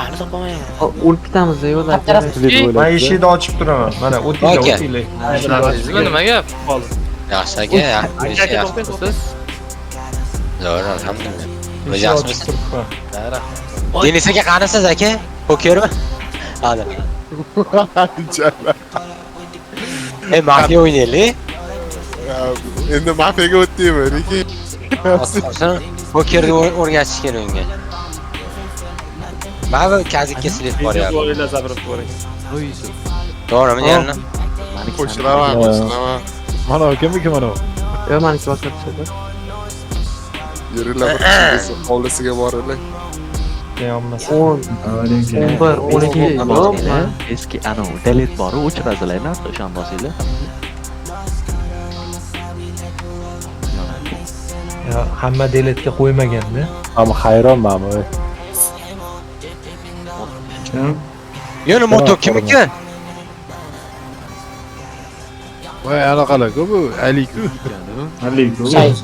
Hali topamayman. O'lib ketamiz-da yo'llar. Men eshikni ochib turaman. Mana o'tinglar, Aka. o'tinglar. Sizga nima gap? Yaxshi aka, yaxshi. Siz? Zo'r, alhamdulillah. Eshik O'zi ochib yaxshimisiz? turibman. Denis aka qanisiz aka? Pokermi? Hadi. Mafiya o'ynaylik. Endi mafiyaga o'tdingmi, Riki? Asosan pokerni o'rgatish kerak unga. Mana kazikka silib boryapti. Oila zabrib ko'ring. To'g'rimi, yana? Qo'shilaman, qo'shilaman. Mana kim mana? Yo, meniki boshqa tushadi. Yuringlar bir hovlisiga boringlar. Deyapmiz. 11, 12 eski anov delete boru o'chiradilar o'shan bosinglar. Ya, hamma deletga qo'ymaganda. Ama hayronman. Yana moto kimniki? Voy anaqalar-ku bu, Aliku.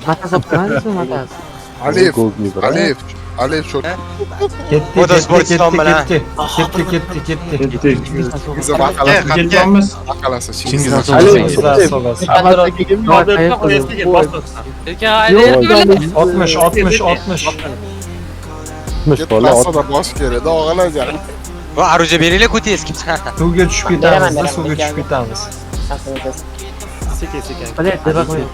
Matas olib turasizmi, matas? Alif shu Ketdi, Motosport islom bilan. ketdi. bizni maqalasi. Chingiz solasi. Lekin aylayapti. 60. Ketmasada bosh kerak, og'alajar. Va aruja beringlar ko'ti eski. Suvga tushib ketamiz, suvga tushib ketamiz. Bilet deb qo'ying.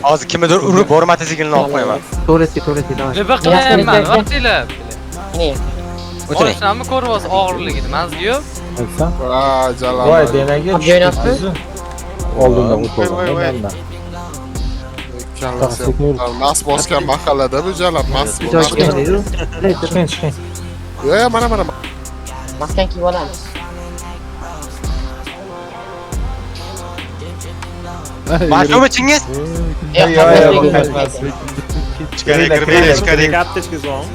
Hozir kimdir urib bormatizligini olib qo'yaman. To'retga davay. Nima qilyapman? Vaqtinglar. O'tiring. Boshlamni ko'ryapsiz og'irligini, manzilga. Va jalal. Voy, denaga Oldindan Mas bosgan mahallada bu jalal, mas. chiqing. Yo, mana. Maskan kiyib olamiz. Mashumi Chingiz? Ichkariga aptechka zo'n.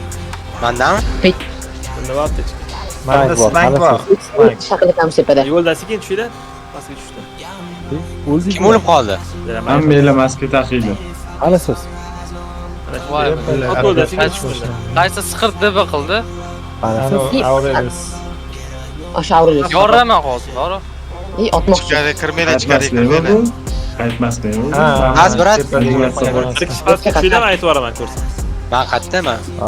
Mandami? Bunda aptechka. Manda slank bor. Shaqil etamiz tepada. Yo'ldan sekin tushinglar. Pastga tushdi. Kim o'lib qoldi? Hammalar maska taqinglar. Qalasiz? Voy. Yo'ldan sekin tushdi. Qaysi siqir deb qildi? Aurelius. O'sha avrilish. Yoraman hozir, yora. 60. Ichkariga Qaytmasdan. Az brat. Bir kishi pastga tushinglar, aytib yuboraman ko'rsin. Men qayerdaman?